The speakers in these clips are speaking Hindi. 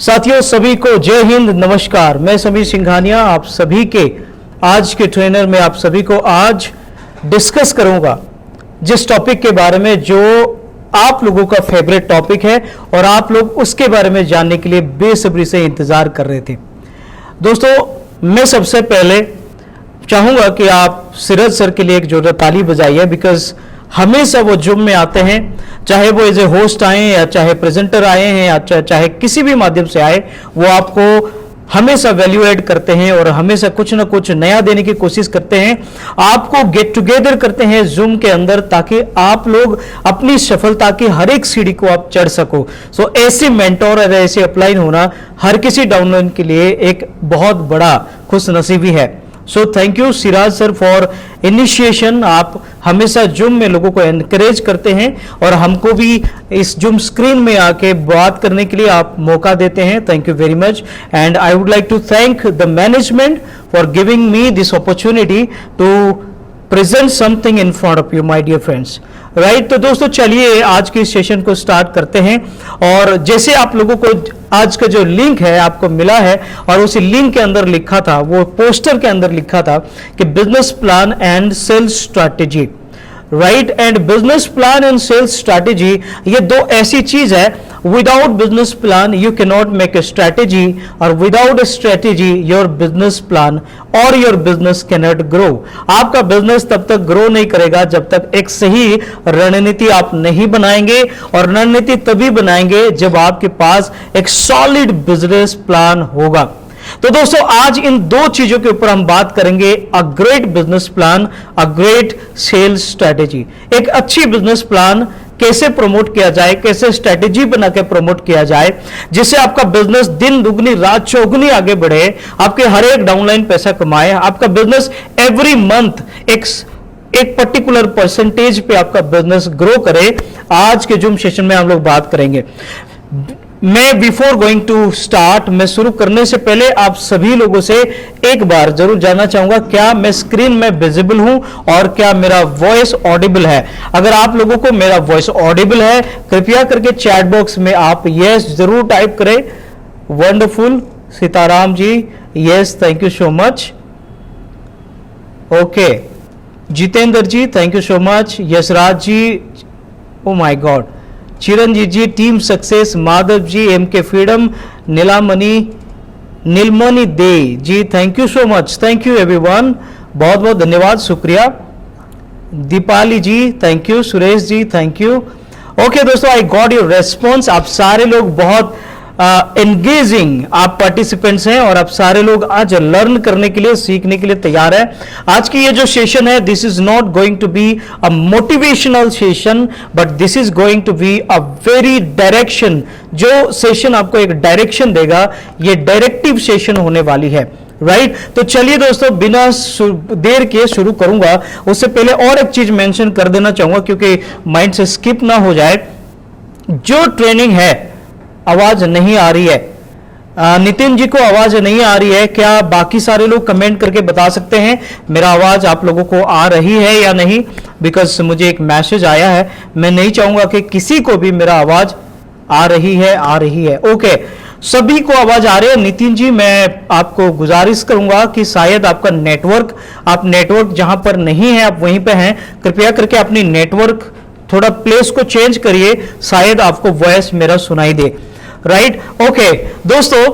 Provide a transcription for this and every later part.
साथियों सभी को जय हिंद, नमस्कार। मैं समीर सिंघानिया आप सभी के आज के ट्रेनर में आप सभी को आज डिस्कस करूंगा जिस टॉपिक के बारे में जो आप लोगों का फेवरेट टॉपिक है और आप लोग उसके बारे में जानने के लिए बेसब्री से इंतजार कर रहे थे। दोस्तों मैं सबसे पहले चाहूंगा कि आप सिराज सर के लिए एक जोरदार ताली बजाइए, बिकॉज हमेशा वो जुम में आते हैं, चाहे वो एज ए होस्ट आए या चाहे प्रेजेंटर आए हैं या चाहे किसी भी माध्यम से आए, वो आपको हमेशा वैल्यू ऐड करते हैं और हमेशा कुछ ना कुछ नया देने की कोशिश करते हैं। आपको गेट टुगेदर करते हैं जूम के अंदर ताकि आप लोग अपनी सफलता की हर एक सीढ़ी को आप चढ़ सको। सो ऐसे मेंटोर और ऐसे अपलाइन होना हर किसी डाउनलाइन के लिए एक बहुत बड़ा खुशनसीबी है। So thank you Siraj sir for initiation. आप हमेशा जूम में लोगों को एनकरेज करते हैं और हमको भी इस जूम स्क्रीन में आके बात करने के लिए आप मौका देते हैं। Thank you very much and I would like to thank the management for giving me this opportunity to present something in front of you my dear friends. Right, तो दोस्तों चलिए आज के सेशन को स्टार्ट करते हैं। और जैसे आप लोगों को आज का जो लिंक है आपको मिला है और उसी लिंक के अंदर लिखा था, वो पोस्टर के अंदर लिखा था कि business plan and sales strategy. Right, and business plan and sales strategy ये दो ऐसी चीज है, without business plan you can not make a strategy और without a strategy your business plan और your business can not grow. आपका बिजनेस तब तक ग्रो नहीं करेगा जब तक एक सही रणनीति आप नहीं बनाएंगे, और रणनीति तभी बनाएंगे जब आपके पास एक सॉलिड बिजनेस प्लान होगा। तो दोस्तों आज इन दो चीजों के ऊपर हम बात करेंगे, a great business plan, a great sales strategy. एक अच्छी बिजनेस प्लान कैसे प्रमोट किया जाए, कैसे स्ट्रैटेजी बना के प्रमोट किया जाए जिससे आपका बिजनेस दिन दुगनी रात चौगुनी आगे बढ़े, आपके हर एक डाउनलाइन पैसा कमाए, आपका बिजनेस एवरी मंथ एक पर्टिकुलर परसेंटेज पे आपका बिजनेस ग्रो करे। आज के जूम सेशन में हम लोग बात करेंगे। मैं बिफोर गोइंग टू स्टार्ट, मैं शुरू करने से पहले आप सभी लोगों से एक बार जरूर जानना चाहूंगा, क्या मैं स्क्रीन में विजिबल हूं और क्या मेरा वॉइस ऑडिबल है। अगर आप लोगों को मेरा वॉइस ऑडिबल है कृपया करके चैट बॉक्स में आप यस जरूर टाइप करें। Wonderful, Sitaram ji yes, thank you so much. Okay, Jitendra ji thank you so much. Yashraj ji, oh my god, Chiranjit ji team success, Madhav ji M K freedom, Neelmani De ji thank you so much, thank you everyone, बहुत बहुत धन्यवाद, शुक्रिया। Deepali ji thank you, Suresh ji thank you. Okay दोस्तों, आई गॉट योर रेस्पॉन्स। आप सारे लोग बहुत एंगेजिंग आप पार्टिसिपेंट्स हैं और आप सारे लोग आज लर्न करने के लिए, सीखने के लिए तैयार है। आज की ये जो सेशन है, this is not going to be a motivational session but this is going to be a very direction. जो सेशन आपको एक डायरेक्शन देगा, ये डायरेक्टिव सेशन होने वाली है। राइट, तो चलिए दोस्तों बिना देर के शुरू करूंगा। उससे पहले और एक चीज मेंशन कर देना चाहूंगा क्योंकि माइंड से स्किप ना हो जाए। जो ट्रेनिंग है, आवाज नहीं आ रही है, नितिन जी को आवाज नहीं आ रही है, क्या बाकी सारे लोग कमेंट करके बता सकते हैं मेरा आवाज आप लोगों को आ रही है या नहीं? बिकॉज मुझे एक मैसेज आया है, मैं नहीं चाहूंगा कि किसी को भी मेरा आवाज आ रही है। ओके, सभी को आवाज आ रही है। नितिन जी, मैं आपको गुजारिश करूंगा कि शायद आपका नेटवर्क, आप नेटवर्क जहां पर नहीं है आप वहीं पे हैं, कृपया करके अपनी नेटवर्क थोड़ा प्लेस को चेंज करिए, शायद आपको वॉइस मेरा सुनाई दे। राइट, ओके दोस्तों,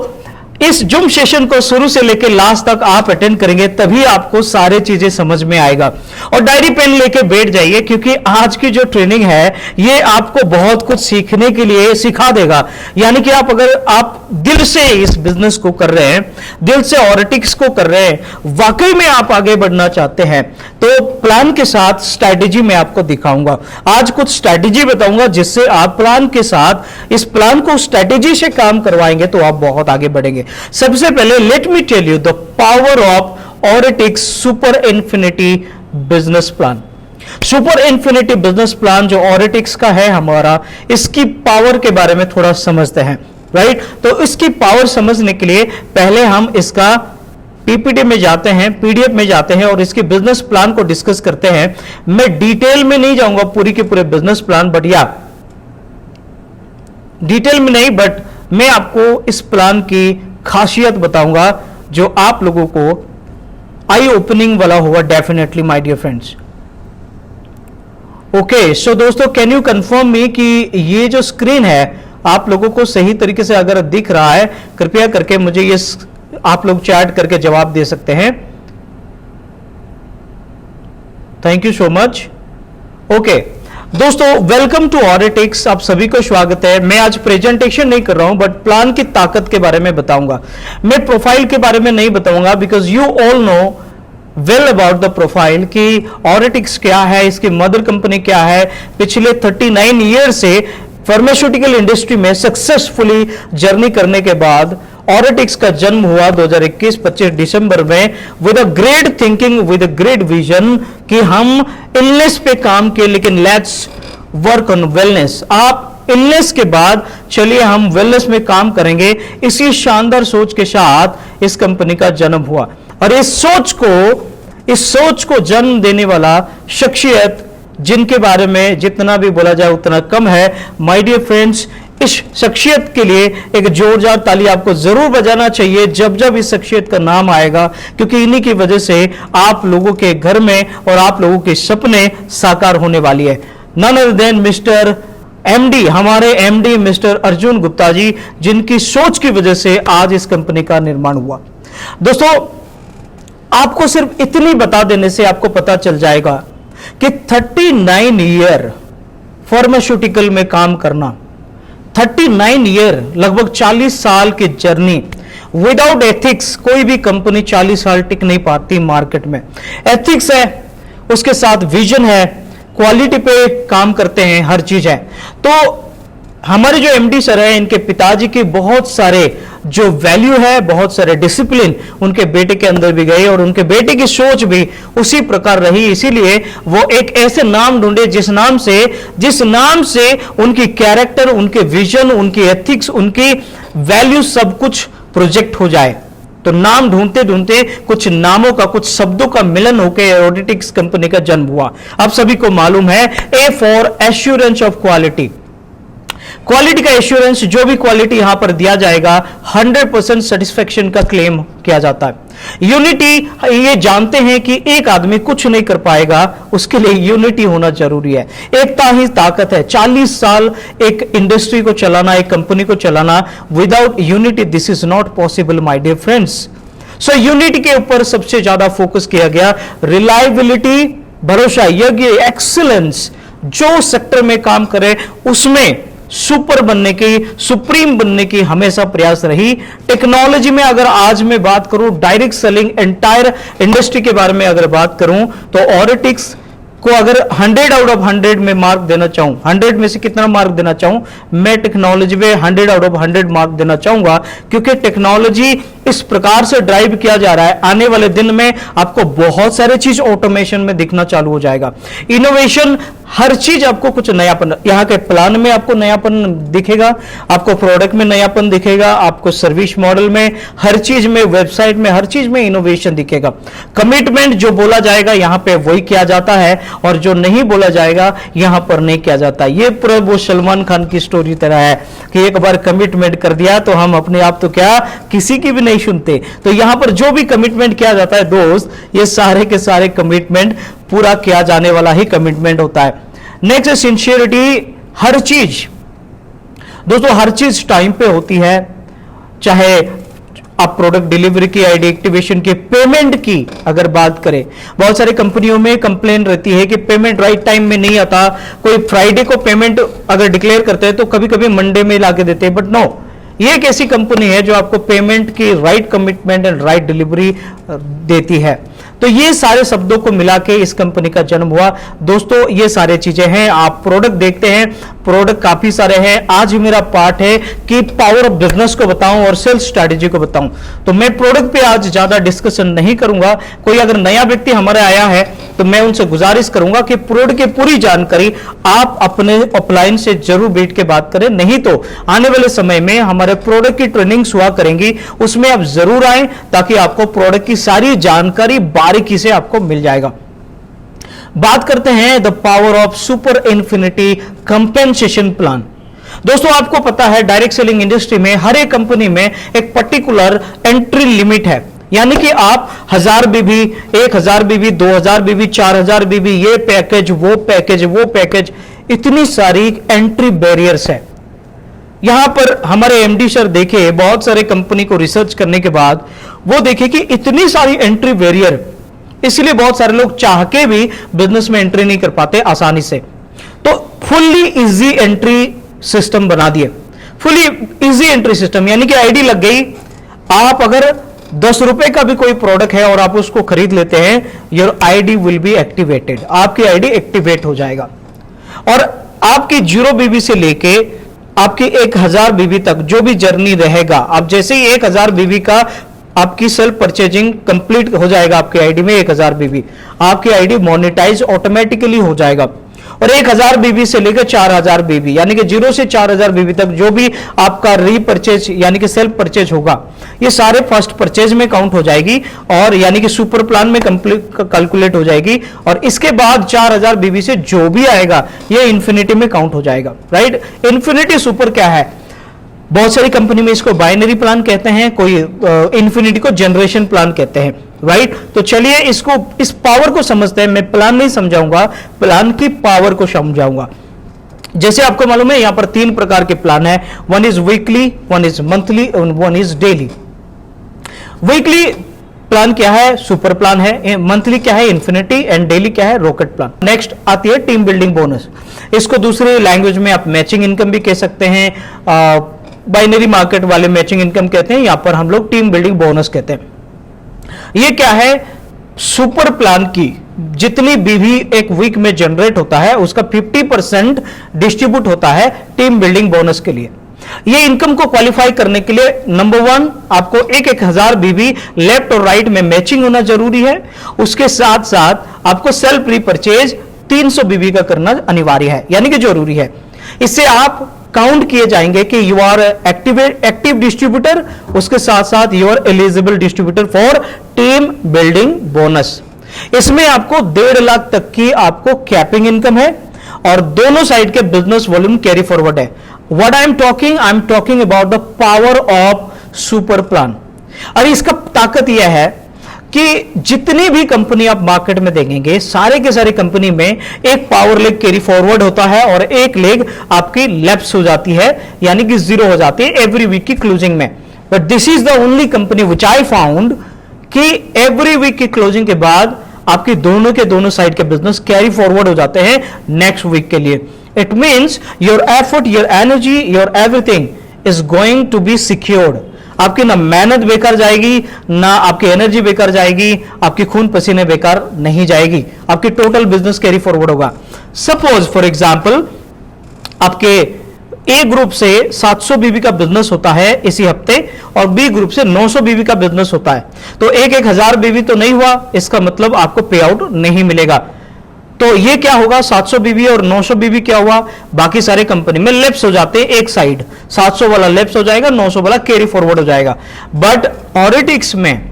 इस जूम सेशन को शुरू से लेकर लास्ट तक आप अटेंड करेंगे तभी आपको सारे चीजें समझ में आएगा। और डायरी पेन लेके बैठ जाइए क्योंकि आज की जो ट्रेनिंग है ये आपको बहुत कुछ सीखने के लिए सिखा देगा। यानी कि अगर आप दिल से इस बिजनेस को कर रहे हैं, दिल से ऑरिटिक्स को कर रहे हैं, वाकई में आप आगे बढ़ना चाहते हैं, तो प्लान के साथ स्ट्रैटेजी मैं आपको दिखाऊंगा। आज कुछ स्ट्रैटेजी बताऊंगा जिससे आप प्लान के साथ इस प्लान को स्ट्रैटेजी से काम करवाएंगे तो आप बहुत आगे बढ़ेंगे। सबसे पहले let me tell you the power of Auritics super infinity business plan. Super infinity business plan जो ऑरिटिक्स का है हमारा, इसकी पावर के बारे में थोड़ा समझते हैं। राइट, तो इसकी पावर समझने के लिए पहले हम इसका पीपीटी में जाते हैं, पीडीएफ में जाते हैं और इसके बिजनेस प्लान को डिस्कस करते हैं। मैं डिटेल में नहीं जाऊंगा पूरी के पूरे बिजनेस प्लान, बट या डिटेल में नहीं, बट मैं आपको इस प्लान की खासियत बताऊंगा जो आप लोगों को आई ओपनिंग वाला होगा definitely my dear friends. Okay, so दोस्तों कैन यू कंफर्म मी कि ये जो स्क्रीन है आप लोगों को सही तरीके से अगर दिख रहा है, कृपया करके मुझे ये आप लोग चैट करके जवाब दे सकते हैं। Thank you so much. Okay दोस्तों, वेलकम टू ऑरेटिक्स, आप सभी को स्वागत है। मैं आज प्रेजेंटेशन नहीं कर रहा हूं बट प्लान की ताकत के बारे में बताऊंगा। मैं प्रोफाइल के बारे में नहीं बताऊंगा because you all know well about the profile कि ऑरेटिक्स क्या है, इसकी मदर कंपनी क्या है। पिछले 39 ईयर से फार्मास्यूटिकल इंडस्ट्री में सक्सेसफुली जर्नी करने के बाद ऑरेटिक्स का जन्म हुआ 2021-25 दिसंबर में with a great thinking, with a great vision कि हम इलनेस पे काम किए लेकिन लेट्स वर्क ऑन वेलनेस। आप इलनेस के बाद चलिए हम वेलनेस में काम करेंगे, इसी शानदार सोच के साथ इस कंपनी का जन्म हुआ। और इस सोच को जन्म देने वाला शख्सियत जिनके बारे में जितना भी बोला जाए उतना कम है। माय डियर फ्रेंड्स, इस शख्सियत के लिए एक जोरदार ताली आपको जरूर बजाना चाहिए जब जब इस शख्सियत का नाम आएगा, क्योंकि इन्हीं की वजह से आप लोगों के घर में और आप लोगों के सपने साकार होने वाली है। None other than mister MD, हमारे एमडी मिस्टर अर्जुन गुप्ता जी, जिनकी सोच की वजह से आज इस कंपनी का निर्माण हुआ। दोस्तों, आपको सिर्फ इतनी बता देने से आपको पता चल जाएगा कि 39 ईयर फार्मास्यूटिकल में काम करना, 39 ईयर, लगभग 40 साल की जर्नी विदाउट एथिक्स कोई भी कंपनी 40 साल टिक नहीं पाती मार्केट में। एथिक्स है, उसके साथ विजन है, क्वालिटी पे काम करते हैं, हर चीज है। तो हमारे जो एमडी सर है, इनके पिताजी की बहुत सारे जो वैल्यू है, बहुत सारे डिसिप्लिन उनके बेटे के अंदर भी गए और उनके बेटे की सोच भी उसी प्रकार रही। इसीलिए वो एक ऐसे नाम ढूंढे जिस नाम से उनकी कैरेक्टर, उनके विजन, उनकी एथिक्स, उनकी वैल्यू सब कुछ प्रोजेक्ट हो जाए। तो नाम ढूंढते ढूंढते कुछ नामों का, कुछ शब्दों का मिलन होकर ऑरेटिक्स कंपनी का जन्म हुआ। आप सभी को मालूम है, A for assurance of quality. Quality का एश्योरेंस, जो भी क्वालिटी यहां पर दिया जाएगा 100% सेटिस्फेक्शन का क्लेम किया जाता है। यूनिटी, ये जानते हैं कि एक आदमी कुछ नहीं कर पाएगा, उसके लिए यूनिटी होना जरूरी है। एकता ही ताकत है। 40 साल एक इंडस्ट्री को चलाना, एक कंपनी को चलाना without unity, this is not possible my dear friends. So unity के ऊपर सबसे ज्यादा फोकस किया गया। रिलायबिलिटी, भरोसा, यज्ञ, एक्सीलेंस, जो सेक्टर में काम करे उसमें सुपर बनने की, सुप्रीम बनने की हमेशा प्रयास रही। टेक्नोलॉजी में अगर आज मैं बात करूं, डायरेक्ट सेलिंग एंटायर इंडस्ट्री के बारे में अगर बात करूं, तो ऑरेटिक्स को अगर 100 आउट ऑफ 100 में मार्क देना चाहूं, 100 में से कितना मार्क देना चाहूं, मैं टेक्नोलॉजी में 100 आउट ऑफ 100 मार्क देना चाहूंगा, क्योंकि टेक्नोलॉजी इस प्रकार से ड्राइव किया जा रहा है। आने वाले दिन में आपको बहुत सारे चीज ऑटोमेशन में दिखना चालू हो जाएगा। इनोवेशन, हर चीज आपको कुछ नयापन, यहाँ के प्लान में आपको नयापन दिखेगा, आपको प्रोडक्ट में नयापन दिखेगा, आपको सर्विस मॉडल में, हर चीज में, वेबसाइट में, हर चीज में इनोवेशन दिखेगा। कमिटमेंट जो बोला जाएगा यहां पे वही किया जाता है और जो नहीं बोला जाएगा यहां पर नहीं किया जाता। ये पूरा वो सलमान खान की स्टोरी तरह है कि एक बार कमिटमेंट कर दिया तो हम अपने आप तो क्या किसी की भी नहीं सुनते। तो यहां पर जो भी कमिटमेंट किया जाता है दोस्त, ये सारे के सारे कमिटमेंट पूरा किया जाने वाला ही कमिटमेंट होता है। नेक्स्ट है सिंसियरिटी। हर चीज दोस्तों, हर चीज टाइम पे होती है, चाहे आप प्रोडक्ट डिलीवरी की, आईडी एक्टिवेशन की, पेमेंट की अगर बात करें, बहुत सारी कंपनियों में कंप्लेन रहती है कि पेमेंट राइट टाइम में नहीं आता। कोई फ्राइडे को पेमेंट अगर डिक्लेयर करते हैं तो कभी कभी मंडे में ला के देते हैं, बट नो, ये एक ऐसी कंपनी है जो आपको पेमेंट की right commitment and right delivery देती है। तो ये सारे शब्दों को मिला के इस कंपनी का जन्म हुआ। दोस्तों, ये सारे चीजें हैं। आप प्रोडक्ट देखते हैं, प्रोडक्ट काफी सारे हैं। आज मेरा पार्ट है कि पावर ऑफ बिजनेस को बताऊं और सेल्स स्ट्रैटेजी को बताऊं। तो मैं प्रोडक्ट पे आज ज्यादा डिस्कशन नहीं करूंगा। कोई अगर नया व्यक्ति हमारे आया है तो मैं उनसे गुजारिश करूंगा कि प्रोडक्ट की पूरी जानकारी आप अपने अपलाइन से जरूर बैठ के बात करें, नहीं तो आने वाले समय में हमारे प्रोडक्ट की ट्रेनिंग्स हुआ करेंगी, उसमें आप जरूर आए ताकि आपको प्रोडक्ट की सारी जानकारी बारीकी से आपको मिल जाएगा। बात करते हैं the power of super infinity compensation plan. दोस्तों आपको पता है डायरेक्ट सेलिंग इंडस्ट्री में हर एक कंपनी में एक पर्टिकुलर एंट्री लिमिट है, यानी कि आप 1000 बीबी, 1000 बीबी, 2000 बीबी, 4000 बीबी, ये पैकेज, वो पैकेज, वो पैकेज, इतनी सारी एंट्री बैरियर्स है। यहां पर हमारे एमडी सर देखे बहुत सारे कंपनी को रिसर्च करने के बाद वो देखे कि इतनी सारी एंट्री बैरियर, इसलिए बहुत सारे लोग चाह के भी बिजनेस में एंट्री नहीं कर पाते आसानी से। तो फुल्ली इजी एंट्री सिस्टम बना दिए, फुल्ली इजी एंट्री सिस्टम, यानी कि आईडी लग गई। आप अगर 10 रुपए का भी कोई प्रोडक्ट है और आप उसको खरीद लेते हैं, your ID will be activated, आपकी आईडी एक्टिवेट हो जाएगा। और आपकी 0 बीबी से लेके आपकी 1000 बीबी तक जो भी जर्नी रहेगा, आप जैसे ही 1000 बीबी का आपकी सेल्फ परचेजिंग कंप्लीट हो जाएगा, आपकी आईडी में 1000 बीबी, आपकी आईडी मोनेटाइज ऑटोमेटिकली हो जाएगा। और 1000 बीबी से लेकर 4000 बीबी, यानी कि 0 से 4000 बीबी तक जो भी आपका रीपरचेज यानी कि सेल्फ परचेज होगा, ये सारे फर्स्ट परचेज में काउंट हो जाएगी और यानी कि सुपर प्लान में कैलकुलेट हो जाएगी। और इसके बाद 4000 बीबी से जो भी आएगा ये इंफिनिटी में काउंट हो जाएगा, राइट। इंफिनिटी सुपर क्या है? बहुत सारी कंपनी में इसको बाइनरी प्लान कहते हैं, कोई इंफिनिटी को जनरेशन प्लान कहते हैं, राइट। तो चलिए इसको, इस पावर को समझते हैं। मैं प्लान नहीं समझाऊंगा, प्लान की पावर को समझाऊंगा। जैसे आपको मालूम है यहां पर 3 प्रकार के प्लान है, one is weekly, one is monthly और one is daily. Weekly plan क्या है? सुपर प्लान है। मंथली क्या है? इंफिनिटी। एंड डेली क्या है? Rocket plan. नेक्स्ट आती है टीम बिल्डिंग बोनस। इसको दूसरे लैंग्वेज में आप मैचिंग इनकम भी कह सकते हैं, बाइनरी मार्केट वाले मैचिंग इनकम कहते हैं, यहां पर हम लोग टीम बिल्डिंग बोनस कहते हैं। ये क्या है? सुपर प्लान की जितनी बीवी एक वीक में जनरेट होता है उसका 50% डिस्ट्रीब्यूट होता है टीम बिल्डिंग बोनस के लिए। ये इनकम को क्वालिफाई करने के लिए नंबर 1 आपको 1000 बीबी लेफ्ट और राइट में मैचिंग होना जरूरी है। उसके साथ साथ आपको सेल्फ रीपरचेज 300 बीबी का करना अनिवार्य है, यानी कि जरूरी है। इससे आप काउंट किए जाएंगे कि यू आर एक्टिव डिस्ट्रीब्यूटर, उसके साथ साथ you are eligible distributor for team building bonus. इसमें आपको 1.5 लाख तक की आपको कैपिंग इनकम है और दोनों साइड के बिजनेस वॉल्यूम कैरी फॉरवर्ड है। What I am talking about the power of super plan. और इसका ताकत यह है कि जितनी भी कंपनी आप मार्केट में देखेंगे, सारे के सारे कंपनी में एक पावर लेग कैरी फॉरवर्ड होता है और एक लेग आपकी लैप्स हो जाती है, यानी कि 0 हो जाती है एवरी वीक की क्लोजिंग में। But this is the only company which I found कि एवरी वीक की क्लोजिंग के बाद आपकी दोनों के दोनों साइड के बिजनेस कैरी फॉरवर्ड हो जाते हैं नेक्स्ट वीक के लिए। It means your effort, your energy, your everything is going to be secured. आपकी ना मेहनत बेकार जाएगी, ना आपकी एनर्जी बेकार जाएगी, आपकी खून पसीने बेकार नहीं जाएगी, आपकी टोटल बिजनेस कैरी फॉरवर्ड होगा। सपोज फॉर एग्जांपल आपके ए ग्रुप से 700 बीबी का बिजनेस होता है इसी हफ्ते और बी ग्रुप से 900 बीबी का बिजनेस होता है, तो 1000 बीबी तो नहीं हुआ, इसका मतलब आपको पे आउट नहीं मिलेगा। तो ये क्या होगा? 700 बीबी और 900 बीबी क्या हुआ? बाकी सारे कंपनी में लेफ्ट हो जाते हैं एक साइड, 700 वाला लेफ्ट हो जाएगा, 900 वाला कैरी फॉरवर्ड हो जाएगा। बट ऑरिटिक्स में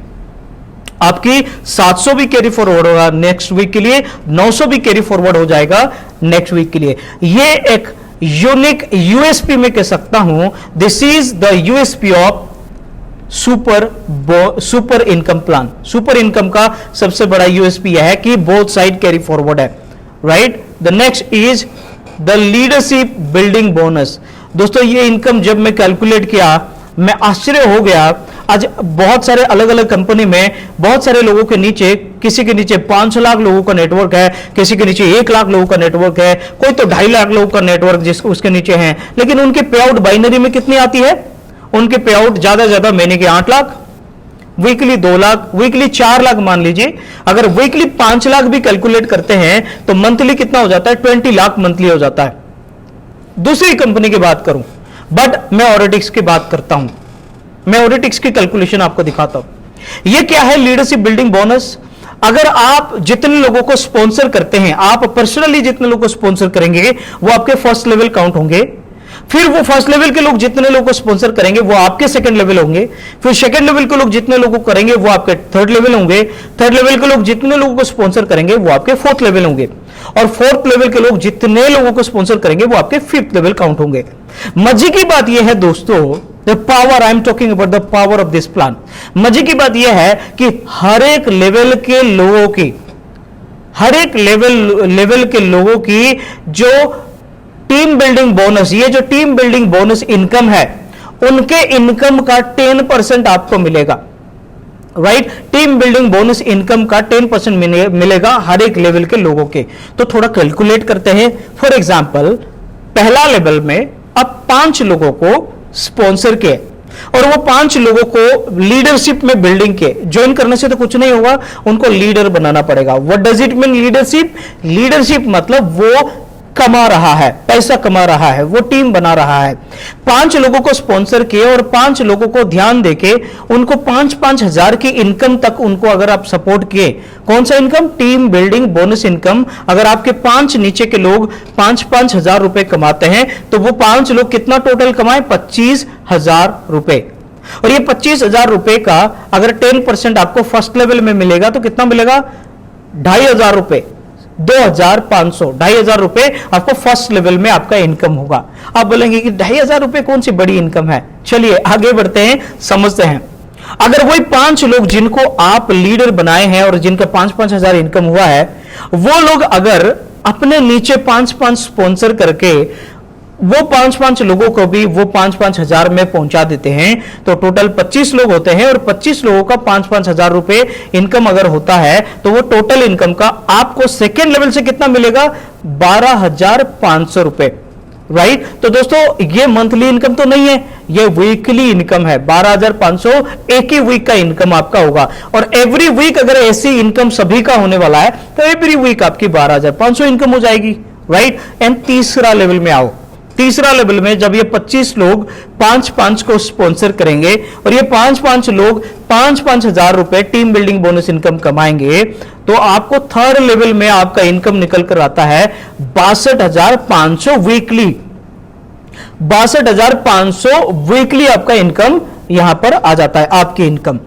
आपकी 700 भी कैरी फॉरवर्ड होगा नेक्स्ट वीक के लिए, 900 भी कैरी फॉरवर्ड हो जाएगा नेक्स्ट वीक के लिए। ये एक यूनिक यूएसपी में कह सकता हूं, this is the USP of super income plan. Super income का सबसे बड़ा यूएसपी यह है कि बोथ साइड कैरी फॉरवर्ड है, right. The next is the leadership building bonus. दोस्तों ये इनकम जब मैं कैलकुलेट किया मैं आश्चर्य हो गया। आज बहुत सारे अलग अलग कंपनी में बहुत सारे लोगों के नीचे, किसी के नीचे 5 लाख लोगों का नेटवर्क है, किसी के नीचे 1 लाख लोगों का नेटवर्क है, कोई तो 2.5 लाख लोगों का नेटवर्क जिसको उसके नीचे है, लेकिन उनके पे आउट बाइनरी में कितनी आती है? उनके पे आउट ज्यादा ज्यादा महीने के 8 लाख, वीकली 2 लाख, वीकली 4 लाख मान लीजिए। अगर वीकली 5 लाख भी कैलकुलेट करते हैं तो मंथली कितना हो जाता है? 20 लाख मंथली हो जाता है। दूसरी कंपनी की बात करूं, बट मैं ऑरिटिक्स की बात करता हूं, मैं ऑरिटिक्स की कैलकुलेशन आपको दिखाता हूं। यह क्या है? Leadership building bonus. अगर आप जितने लोगों को स्पॉन्सर करते हैं, आप पर्सनली जितने लोगों को स्पॉन्सर करेंगे वो आपके फर्स्ट लेवल काउंट होंगे। फिर वो फर्स्ट लेवल के लोग जितने लोगों को स्पॉन्सर करेंगे वो आपके सेकंड लेवल होंगे। फिर सेकंड लेवल के लोग जितने लोगों को करेंगे वो आपके थर्ड लेवल होंगे। थर्ड लेवल के लोग जितने लोगों को स्पॉन्सर करेंगे वो आपके फोर्थ लेवल होंगे। और फोर्थ लेवल के लोग जितने लोगों को स्पॉन्सर करेंगे वो आपके फिफ्थ लेवल काउंट होंगे। मजे की बात यह है दोस्तों, the power, I am talking about the power of this plan. मजे की बात यह है कि हर एक लेवल के लोगों की, हर एक लेवल के लोगों की जो टीम बिल्डिंग बोनस, ये जो टीम बिल्डिंग बोनस इनकम है, उनके इनकम का 10% आपको मिलेगा, right. Team building bonus income का 10% मिलेगा हर एक लेवल के लोगों के। तो थोड़ा कैलकुलेट करते हैं। फॉर एग्जाम्पल, पहला लेवल में अब 5 लोगों को स्पॉन्सर किए और वो 5 लोगों को लीडरशिप में बिल्डिंग के ज्वाइन करने से तो कुछ नहीं होगा, उनको लीडर बनाना पड़ेगा। What does it mean leadership? Leadership मतलब वो कमा रहा है, पैसा कमा रहा है, वो टीम बना रहा है। 5 लोगों को स्पॉन्सर किए और 5 लोगों को ध्यान देके उनको 5-5 हजार की इनकम तक उनको अगर आप सपोर्ट किए, कौन सा income? Team building bonus income. अगर आपके 5 नीचे के लोग 5-5 हजार रुपए कमाते हैं तो वो 5 लोग कितना टोटल कमाए? 25,000 रुपए। और ये 25,000 रुपए का अगर 10% आपको फर्स्ट लेवल में मिलेगा तो कितना मिलेगा? 2,500 रुपए, 2,500, 2,500 रुपए आपको फर्स्ट लेवल में आपका इनकम होगा। आप बोलेंगे कि 2,500 रुपए कौन सी बड़ी इनकम है? चलिए आगे बढ़ते हैं, समझते हैं। अगर वही 5 लोग जिनको आप लीडर बनाए हैं और जिनका 5-5 हजार इनकम हुआ है, वो लोग अगर अपने नीचे 5-5 स्पॉन्सर करके वो 5-5 लोगों को भी वो 5-5 हजार में पहुंचा देते हैं तो टोटल 25 लोग होते हैं और 25 लोगों का 5-5 हजार रुपए इनकम अगर होता है तो वो टोटल इनकम का आपको सेकेंड लेवल से कितना मिलेगा? 12,500 रुपए, राइट। तो दोस्तों ये मंथली इनकम तो नहीं है, ये वीकली इनकम है। 12,500 एक ही वीक का इनकम आपका होगा और एवरी वीक अगर ऐसी इनकम सभी का होने वाला है तो एवरी वीक आपकी 12,500 इनकम हो जाएगी, राइट। एंड तीसरा लेवल में आओ। तीसरा लेवल में जब ये 25 लोग 5-5 को स्पॉन्सर करेंगे और ये 5-5 लोग 5-5 हजार रुपए टीम बिल्डिंग बोनस इनकम कमाएंगे तो आपको थर्ड लेवल में आपका इनकम निकल कर आता है 62,500 वीकली। 62,500 वीकली आपका इनकम यहां पर आ जाता है, आपकी इनकम।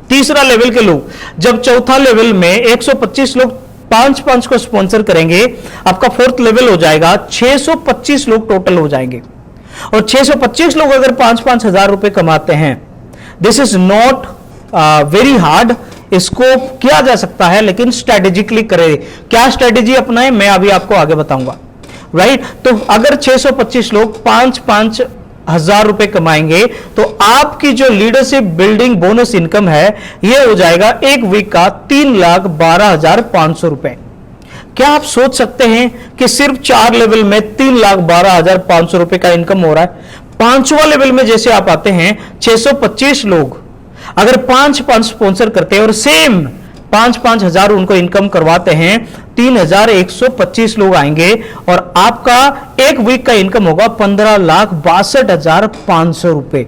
तीसरा लेवल के लोग जब चौथा लेवल में 125 लोग 5-5 को स्पॉन्सर करेंगे, आपका फोर्थ लेवल हो जाएगा 625 लोग टोटल हो जाएंगे। और 625 लोग अगर 5-5 हजार रुपए कमाते हैं, this is not very hard, इसको किया जा सकता है लेकिन स्ट्रेटेजिकली करें। क्या स्ट्रेटेजी अपनाएं मैं अभी आपको आगे बताऊंगा, राइट। तो अगर 625 लोग 5-5 हजार रुपए कमाएंगे तो आपकी जो लीडरशिप बिल्डिंग बोनस इनकम है यह हो जाएगा एक वीक का 3,12,500 रुपए। क्या आप सोच सकते हैं कि सिर्फ 4 लेवल में 3,12,500 रुपए का इनकम हो रहा है? 5वां लेवल में जैसे आप आते हैं 625 लोग अगर 5-5 स्पॉन्सर करते हैं और सेम 5-5 हजार उनको इनकम करवाते हैं, 3,125 लोग आएंगे और आपका एक वीक का इनकम होगा 15,62,500 रुपए।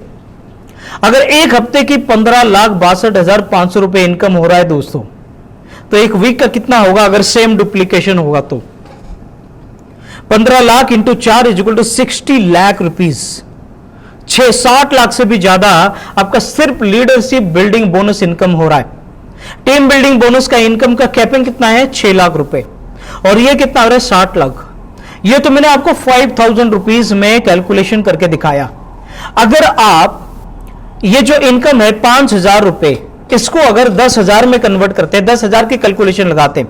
अगर एक हफ्ते की 15,62,500 रुपए इनकम हो रहा है दोस्तों, तो एक वीक का कितना होगा अगर सेम डुप्लीकेशन होगा तो? 15 lakh into 4 is equal to 60 lakh rupees. 60 lakh से भी ज्यादा आपका सिर्फ लीडरशिप बिल्डिंग बोनस इनकम हो रहा है। टीम बिल्डिंग बोनस का इनकम का कैपिंग कितना है? 6 लाख रुपए और ये कितना हो रहा है? 60 लाख। ये तो मैंने आपको 5,000 रुपीज में कैलकुलेशन करके दिखाया। अगर आप ये जो इनकम है 5,000 रुपए, इसको अगर 10,000 में कन्वर्ट करते हैं, 10,000 की कैलकुलेशन लगाते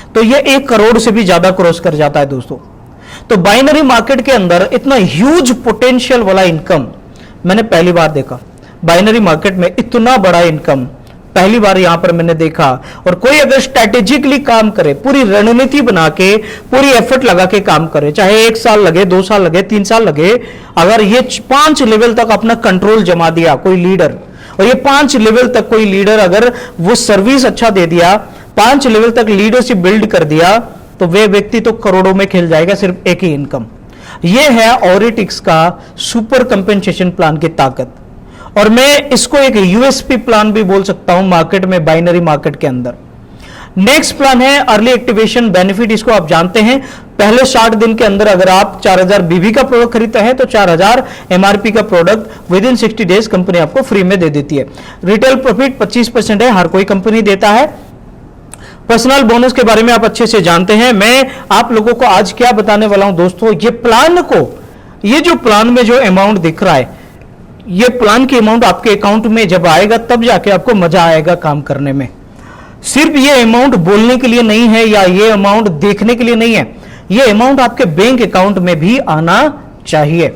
तो ये 1 करोड़ से भी ज्यादा क्रॉस कर जाता है दोस्तों। तो बाइनरी मार्केट के अंदर इतना ह्यूज पोटेंशियल वाला इनकम मैंने पहली बार देखा। बाइनरी मार्केट में इतना बड़ा इनकम पहली बार यहां पर मैंने देखा। और कोई अगर स्ट्रैटेजिकली काम करे, पूरी रणनीति बना के, पूरी एफर्ट लगा के काम करे, चाहे 1 साल लगे, 2 साल लगे, 3 साल लगे, अगर ये 5 लेवल तक अपना कंट्रोल जमा दिया कोई लीडर, और ये 5 लेवल तक कोई लीडर अगर वो सर्विस अच्छा दे दिया, 5 लेवल तक लीडरशिप बिल्ड कर दिया, तो वे व्यक्ति तो करोड़ों में खेल जाएगा सिर्फ एक ही इनकम। यह है ऑरिटिक्स का सुपर कंपेंसेशन प्लान की ताकत। और मैं इसको एक यूएसपी प्लान भी बोल सकता हूं मार्केट में, बाइनरी मार्केट के अंदर। नेक्स्ट प्लान है अर्ली एक्टिवेशन बेनिफिट। इसको आप जानते हैं, पहले 60 दिन के अंदर अगर आप 4,000 बीबी का प्रोडक्ट खरीदते हैं तो 4,000 एमआरपी का product with in 60 days company आपको फ्री में दे देती है। रिटेल प्रॉफिट 25% है, हर कोई कंपनी देता है। पर्सनल बोनस के बारे में आप अच्छे से जानते हैं। मैं आप लोगों को आज क्या बताने वाला हूं दोस्तों, ये प्लान को ये जो प्लान में जो अमाउंट दिख रहा है, ये प्लान की अमाउंट आपके अकाउंट में जब आएगा तब जाके आपको मजा आएगा काम करने में। सिर्फ ये अमाउंट बोलने के लिए नहीं है या ये अमाउंट देखने के लिए नहीं है, ये अमाउंट आपके बैंक अकाउंट में भी आना चाहिए।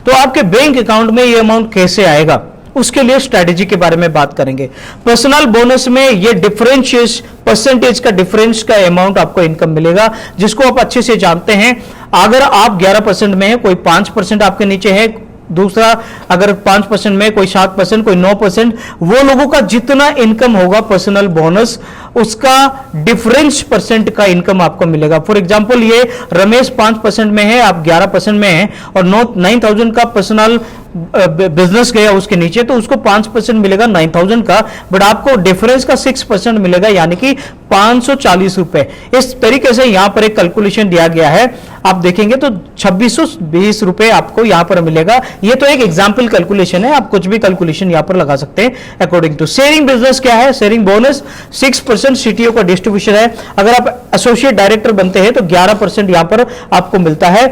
तो आपके बैंक अकाउंट में ये अमाउंट कैसे आएगा, उसके लिए स्ट्रेटेजी के बारे में बात करेंगे। पर्सनल बोनस में ये डिफरेंशिएट परसेंटेज का डिफरेंस का अमाउंट आपको इनकम मिलेगा, जिसको आप अच्छे से जानते हैं। अगर आप 11% में है, कोई 5% आपके नीचे है, दूसरा अगर 5% में, कोई 7%, कोई 9%, वो लोगों का जितना इनकम होगा पर्सनल बोनस, उसका डिफरेंस परसेंट का इनकम आपको मिलेगा। फॉर एग्जांपल ये रमेश 5% में है, आप 11% में हैं और 9,000 का पर्सनल बिजनेस गया उसके नीचे, तो उसको 5% मिलेगा 9,000 का, बट आपको डिफरेंस का 6% मिलेगा, यानी कि 540 रुपए। इस तरीके से यहां पर एक कैलकुलेशन दिया गया है, आप देखेंगे तो 2620 रुपए आपको यहां पर मिलेगा। ये तो एक एग्जाम्पल कैलकुलेशन है, आप कुछ भी कैलकुलेशन यहां पर लगा सकते हैं अकॉर्डिंग टू। शेयरिंग बिजनेस क्या है, शेयरिंग बोनस 6% सीटीओ का डिस्ट्रीब्यूशन है। अगर आप एसोसिएट डायरेक्टर बनते हैं तो 11% यहां पर आपको मिलता है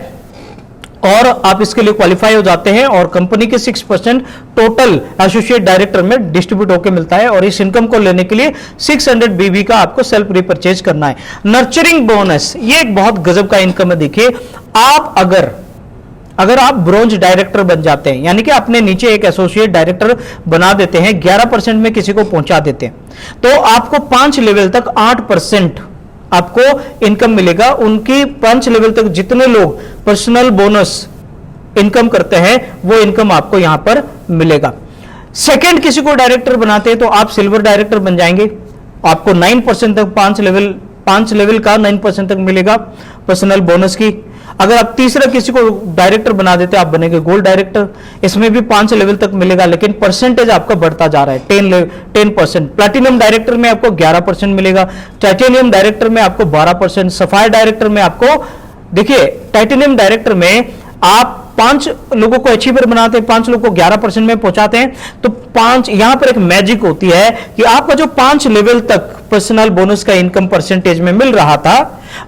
और आप इसके लिए क्वालिफाई हो जाते हैं, और कंपनी के 6% टोटल एसोसिएट डायरेक्टर में डिस्ट्रीब्यूट होकर मिलता है। और इस इनकम को लेने के लिए 600 बीबी का आपको सेल्फ रिपर्चेज करना है। नर्चरिंग बोनस, ये एक बहुत गजब का इनकम है। देखिए, आप अगर आप ब्रोंज डायरेक्टर बन जाते हैं, यानी कि अपने नीचे एक एसोसिएट डायरेक्टर बना देते हैं, 11% में किसी को पहुंचा देते हैं, तो आपको 5 लेवल तक 8% आपको इनकम मिलेगा। उनकी 5 लेवल तक जितने लोग पर्सनल बोनस इनकम करते हैं, वो इनकम आपको यहां पर मिलेगा। सेकंड किसी को डायरेक्टर बनाते हैं तो आप सिल्वर डायरेक्टर बन जाएंगे, आपको 9% तक 5 लेवल का 9% तक मिलेगा पर्सनल बोनस की। अगर आप तीसरा किसी को डायरेक्टर बना देते हैं, आप बनेंगे गोल्ड डायरेक्टर, इसमें भी 5 लेवल तक मिलेगा, लेकिन परसेंटेज आपका बढ़ता जा रहा है, 10%। प्लैटिनम डायरेक्टर में आपको 11% मिलेगा, टाइटेनियम डायरेक्टर में आपको 12%, सफायर डायरेक्टर में आपको, देखिए टाइटेनियम डायरेक्टर में आप 5 लोगों को अचीवर बनाते हैं, 5 लोगों को 11% में पहुंचाते हैं, तो 5 यहां पर एक मैजिक होती है कि आपका जो 5 लेवल तक पर्सनल बोनस का इनकम परसेंटेज में मिल रहा था,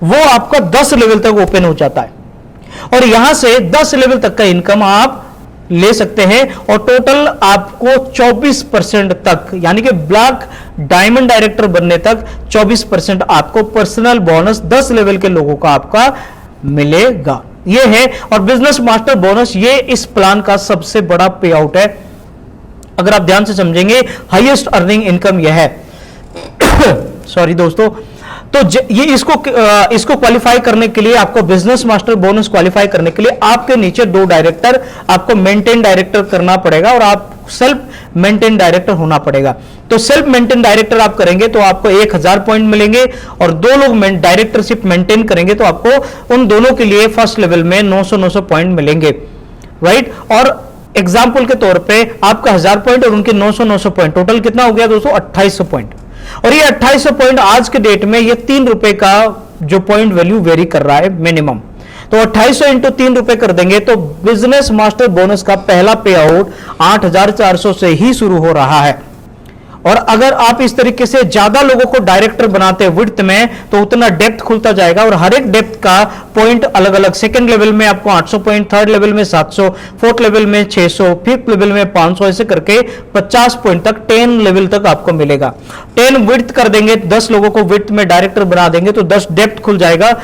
वो आपका 10 लेवल तक ओपन हो जाता है, और यहां से 10 लेवल तक का इनकम आप ले सकते हैं, और टोटल आपको 24% तक, यानी कि ब्लैक डायमंड डायरेक्टर बनने तक 24% आपको पर्सनल बोनस 10 लेवल के लोगों का आपका मिलेगा। ये है, और बिजनेस मास्टर बोनस ये इस प्लान का सबसे बड़ा पे आउट है। अगर आप ध्यान से समझेंगे, हाईएस्ट अर्निंग इनकम यह है सॉरी दोस्तों, तो ये इसको क्वालिफाई करने के लिए, आपको बिजनेस मास्टर बोनस क्वालिफाई करने के लिए आपके नीचे 2 डायरेक्टर आपको मेंटेन डायरेक्टर करना पड़ेगा, और आप सेल्फ मेंटेन डायरेक्टर होना पड़ेगा। तो सेल्फ मेंटेन डायरेक्टर आप करेंगे तो आपको 1000 पॉइंट मिलेंगे, और 2 लोग डायरेक्टरशिप मेंटेन करेंगे तो आपको उन दोनों के लिए फर्स्ट लेवल में 900 पॉइंट मिलेंगे, राइट। और एग्जाम्पल के तौर पे आपका 1000 पॉइंट और उनके 900 पॉइंट, टोटल कितना हो गया दोस्तों, 2800 पॉइंट। और ये 2800 पॉइंट आज के डेट में ये 3 रुपए का जो पॉइंट वैल्यू वेरी कर रहा है मिनिमम, तो 2800 इंटू 3 रुपए कर देंगे तो बिजनेस मास्टर बोनस का पहला पे आउट 8400 से ही शुरू हो रहा है। और अगर आप इस तरीके से ज्यादा लोगों को डायरेक्टर बनाते हैं विड्थ में, तो उतना डेप्थ खुलता जाएगा, और हर एक डेप्थ का पॉइंट अलग अलग, सेकंड लेवल में आपको 800 पॉइंट, थर्ड लेवल में 700, फोर्थ लेवल में 600, फिफ्थ लेवल में 500, ऐसे करके 50 पॉइंट तक 10 लेवल तक आपको मिलेगा। 10 विड्थ कर देंगे, 10 लोगों को विड्थ में डायरेक्टर बना देंगे तो 10 डेप्थ खुल जाएगा,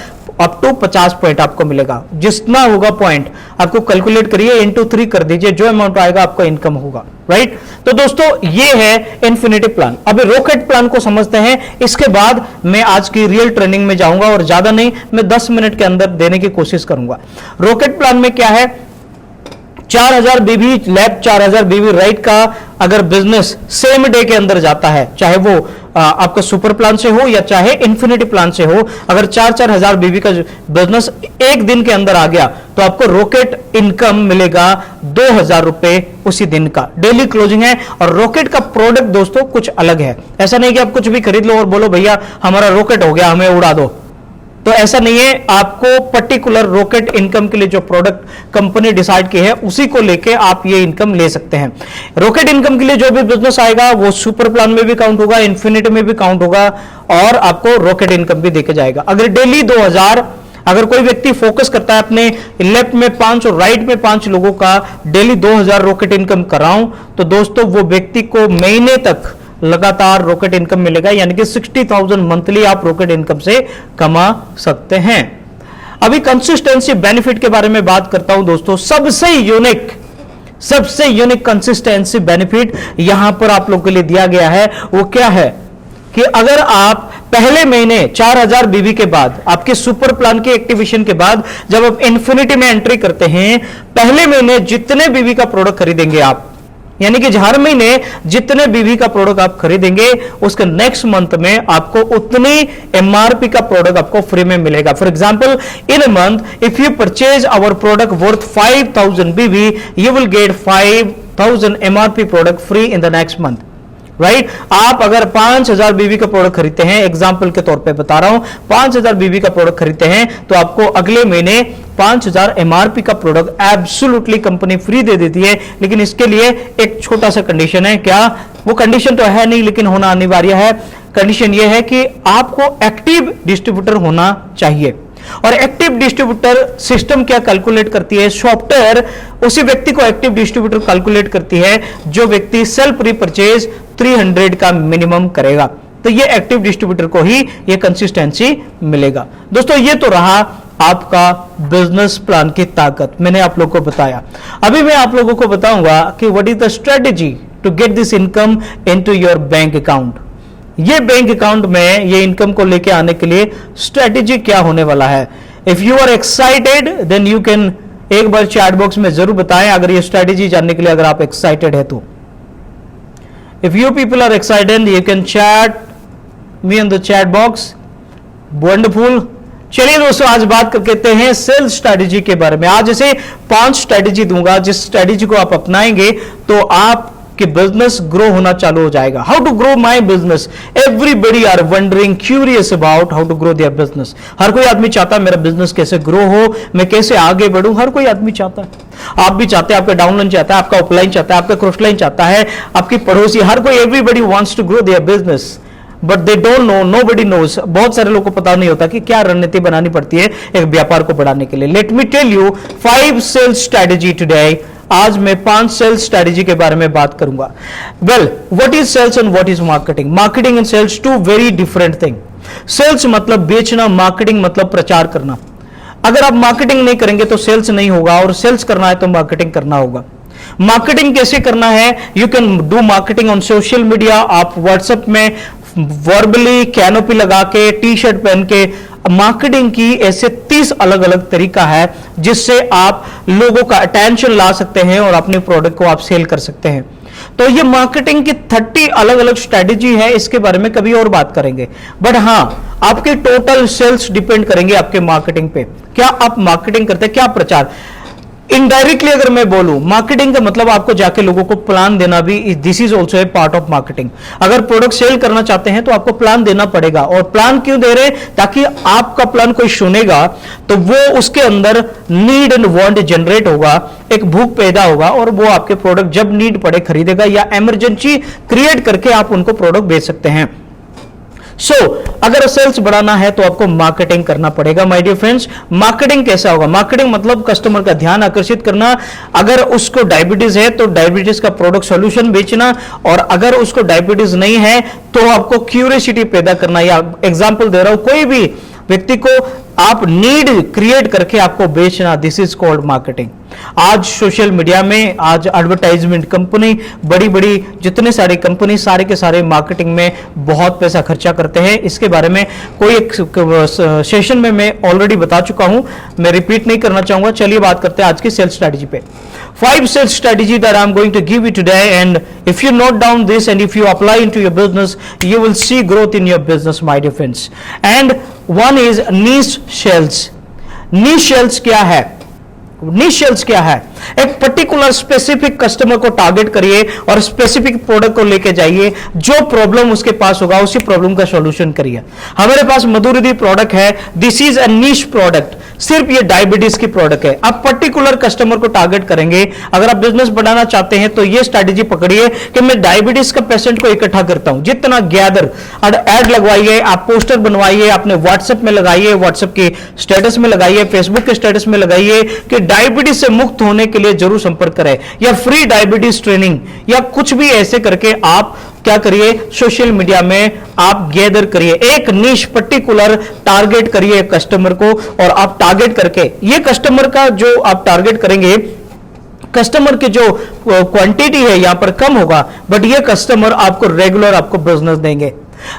अप टू 50 पॉइंट आपको मिलेगा। जितना होगा पॉइंट आपको कैलकुलेट करिए, इंटू 3 कर दीजिए, जो अमाउंट आएगा आपका इनकम होगा, राइट। तो दोस्तों ये है इन्फिनिटी प्लान। अभी रॉकेट प्लान को समझते हैं, इसके बाद मैं आज की रियल ट्रेनिंग में जाऊंगा, और ज्यादा नहीं, मैं 10 मिनट के अंदर देने की कोशिश करूंगा। रॉकेट प्लान में क्या है, 4000 बीबी लैब 4000 बीबी राइट का अगर बिजनेस सेम डे के अंदर जाता है, चाहे वो आपका सुपर प्लान से हो या चाहे इन्फिनिटी प्लान से हो, अगर 4-4 हजार बीबी का बिजनेस एक दिन के अंदर आ गया तो आपको रॉकेट इनकम मिलेगा 2000 रुपए उसी दिन का, डेली क्लोजिंग है। और रॉकेट का प्रोडक्ट दोस्तों कुछ अलग है, ऐसा नहीं कि आप कुछ भी खरीद लो और बोलो भैया हमारा रॉकेट हो गया हमें उड़ा दो, तो ऐसा नहीं है। आपको पर्टिकुलर रॉकेट इनकम के लिए जो प्रोडक्ट कंपनी डिसाइड की है उसी को लेके आप ये इनकम ले सकते हैं। रॉकेट इनकम के लिए जो भी बिजनेस आएगा वो सुपर प्लान में भी काउंट होगा, इन्फिनिटी में भी काउंट होगा, और आपको रॉकेट इनकम भी देके जाएगा। अगर डेली 2000 अगर कोई व्यक्ति फोकस करता है अपने लेफ्ट में 5 और राइट में 5 लोगों का डेली 2000 रॉकेट इनकम कराऊं, तो दोस्तों वो व्यक्ति को महीने तक लगातार रॉकेट इनकम मिलेगा, यानी कि 60,000 मंथली आप रॉकेट इनकम से कमा सकते हैं। अभी कंसिस्टेंसी बेनिफिट के बारे में बात करता हूं दोस्तों। सबसे यूनिक कंसिस्टेंसी बेनिफिट यहां पर आप लोगों के लिए दिया गया है। वो क्या है कि अगर आप पहले महीने 4000 बीवी के बाद, आपके सुपर प्लान के एक्टिवेशन के बाद जब आप इन्फिनिटी में एंट्री करते हैं, पहले महीने जितने बीवी का प्रोडक्ट खरीदेंगे आप, यानी कि हर महीने जितने बीवी का प्रोडक्ट आप खरीदेंगे, उसके नेक्स्ट मंथ में आपको उतनी एमआरपी का प्रोडक्ट आपको फ्री में मिलेगा। For example, in a month if you purchase our product worth 5000 BV, you will get 5000 MRP product free in the next month, right. आप अगर 5000 बीवी का प्रोडक्ट खरीदते हैं, एग्जांपल के तौर पे बता रहा हूं, 5000 बीवी का प्रोडक्ट खरीदते हैं, तो आपको अगले महीने 5000 एमआरपी का प्रोडक्ट एब्सोल्युटली कंपनी फ्री दे देती है। लेकिन इसके लिए एक छोटा सा कंडीशन है। क्या वो कंडीशन तो है नहीं, लेकिन होना अनिवार्य है। कंडीशन यह है कि आपको एक्टिव डिस्ट्रीब्यूटर होना चाहिए। और एक्टिव डिस्ट्रीब्यूटर सिस्टम क्या कैलकुलेट करती है? सॉफ्टवेयर उसी व्यक्ति को एक्टिव डिस्ट्रीब्यूटर कैलकुलेट करती है जो व्यक्ति सेल्फ रिपर्चेज 300 का मिनिमम करेगा, तो ये एक्टिव डिस्ट्रीब्यूटर को ही ये कंसिस्टेंसी मिलेगा। दोस्तों, ये तो रहा आपका बिजनेस प्लान की ताकत, मैंने आप लोगों को बताया। अभी मैं आप लोगों को बताऊंगा कि what is the strategy to get this income into your bank account. ये बैंक अकाउंट में ये इनकम को लेके आने के लिए स्ट्रेटेजी क्या होने वाला है। If you are excited then you can एक बार चैट बॉक्स में जरूर बताएं अगर ये स्ट्रेटेजी जानने के लिए अगर आप एक्साइटेड है तो। If you people are excited you can chat me in the chat box. Wonderful. चलिए दोस्तों, आज बात करते हैं सेल्स स्ट्रेटेजी के बारे में। आज ऐसे 5 स्ट्रेटेजी दूंगा, जिस स्ट्रेटेजी को आप अपनाएंगे तो आप कि बिजनेस ग्रो होना चालू हो जाएगा। How to grow my business, everybody are wondering, curious about how to grow their business. हर कोई आदमी चाहता है मेरा बिजनेस कैसे ग्रो हो, मैं कैसे आगे बढ़ूं, हर कोई आदमी चाहता है। आप भी चाहते हैं, आपका डाउनलाइन चाहता है, आपका अपलाइन चाहता है, आपका क्रॉस लाइन चाहता है, आपकी पड़ोसी, हर कोई, everybody wants to grow their business, but they don't know, nobody knows. बहुत सारे लोगों को पता नहीं होता कि क्या रणनीति बनानी पड़ती है एक व्यापार को बढ़ाने के लिए। Let me tell you 5 sales strategy today. आज मैं 5 सेल्स स्ट्रेटेजी के बारे में बात करूंगा। Well, what is sales and what is marketing? Marketing and sales two very different thing. Sales मतलब बेचना, मार्केटिंग मतलब प्रचार करना। अगर आप मार्केटिंग नहीं करेंगे तो सेल्स नहीं होगा, और सेल्स करना है तो मार्केटिंग करना होगा। मार्केटिंग कैसे करना है? You can do marketing on social media. आप व्हाट्सएप में वर्बली कैनोपी लगा के, टी शर्ट पहन के मार्केटिंग की, ऐसे 30 अलग अलग तरीका है जिससे आप लोगों का अटेंशन ला सकते हैं और अपने प्रोडक्ट को आप सेल कर सकते हैं। तो ये मार्केटिंग की 30 अलग अलग स्ट्रेटेजी है, इसके बारे में कभी और बात करेंगे। बट हां, आपके टोटल सेल्स डिपेंड करेंगे आपके मार्केटिंग पे। क्या आप मार्केटिंग करते हैं, क्या प्रचार। इनडायरेक्टली अगर मैं बोलूं, मार्केटिंग का मतलब आपको जाके लोगों को प्लान देना भी, this is also a part of marketing. अगर प्रोडक्ट सेल करना चाहते हैं तो आपको प्लान देना पड़ेगा। और प्लान क्यों दे रहे हैं? ताकि आपका प्लान कोई सुनेगा तो वो उसके अंदर नीड एंड वांट जनरेट होगा, एक भूख पैदा होगा, और वो आपके प्रोडक्ट जब नीड पड़े खरीदेगा, या इमरजेंसी क्रिएट करके आप उनको प्रोडक्ट बेच सकते हैं। अगर सेल्स बढ़ाना है तो आपको मार्केटिंग करना पड़ेगा। माय डियर फ्रेंड्स, मार्केटिंग कैसा होगा? मार्केटिंग मतलब कस्टमर का ध्यान आकर्षित करना। अगर उसको डायबिटीज है तो डायबिटीज का प्रोडक्ट सॉल्यूशन बेचना, और अगर उसको डायबिटीज नहीं है तो आपको क्यूरियोसिटी पैदा करना। या एग्जांपल दे रहा हूं, कोई भी व्यक्ति को आप नीड क्रिएट करके आपको बेचना, दिस इज कॉल्ड मार्केटिंग। आज सोशल मीडिया में, आज एडवर्टाइजमेंट कंपनी, बड़ी बड़ी जितने सारे कंपनी, सारे के सारे मार्केटिंग में बहुत पैसा खर्चा करते हैं। इसके बारे में कोई एक सेशन में मैं ऑलरेडी बता चुका हूं, मैं रिपीट नहीं करना चाहूंगा। चलिए बात करते हैं आज की सेल्स स्ट्रेटेजी पे। 5 sales strategy that I'm going to give you today, and if you note down this and if you apply into your business, you will see growth in your business, my dear friends. And one is niche sales. Niche sales क्या है? नीश सेल्स क्या है? एक पर्टिकुलर स्पेसिफिक कस्टमर को टारगेट करिए और स्पेसिफिक प्रोडक्ट को लेके जाइए, जो प्रॉब्लम उसके पास होगा उसी प्रॉब्लम का सॉल्यूशन करिए। हमारे पास मधुरिधि प्रोडक्ट है, this is a niche product, सिर्फ ये डायबिटीज की प्रोडक्ट है। आप पर्टिकुलर कस्टमर को टारगेट करेंगे। अगर आप बिजनेस बढ़ाना चाहते हैं तो ये स्ट्रैटेजी पकड़िए कि मैं डायबिटीज का पेशेंट को इकट्ठा करता हूं, जितना गैदर एड लगवाइए, आप पोस्टर बनवाइए, अपने व्हाट्सएप में लगाइए, व्हाट्सएप के स्टेटस में लगाइए, फेसबुक के स्टेटस में लगाइए कि डायबिटीज से मुक्त होने के लिए जरूर संपर्क करें, या फ्री डायबिटीज ट्रेनिंग या कुछ भी ऐसे करके आप क्या करिए, सोशल मीडिया में आप गैदर करिए, एक नीश पर्टिकुलर टारगेट करिए कस्टमर को, और आप टारगेट करके ये कस्टमर का जो आप टारगेट करेंगे, कस्टमर की जो क्वांटिटी है यहां पर कम होगा, बट ये कस्टमर आपको रेगुलर आपको बिजनेस देंगे।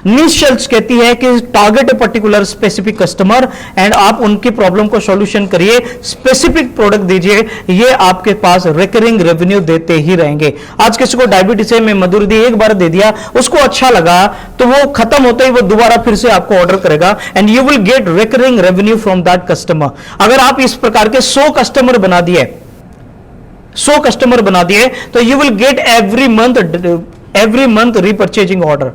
नीश सेल्स कहती है कि target a particular specific customer and आप उनकी प्रॉब्लम को सॉल्यूशन करिए, स्पेसिफिक प्रोडक्ट दीजिए, ये आपके पास रिकरिंग रेवेन्यू देते ही रहेंगे। आज किसी को डायबिटीज है, मैं मधुरिधि एक बार दे दिया, उसको अच्छा लगा तो वो खत्म होते ही वो दोबारा फिर से आपको ऑर्डर करेगा and you will gate recurring revenue from that customer. अगर आप इस प्रकार के 100 कस्टमर बना दिए, 100 कस्टमर बना दिए, तो you will get every month repurchasing order.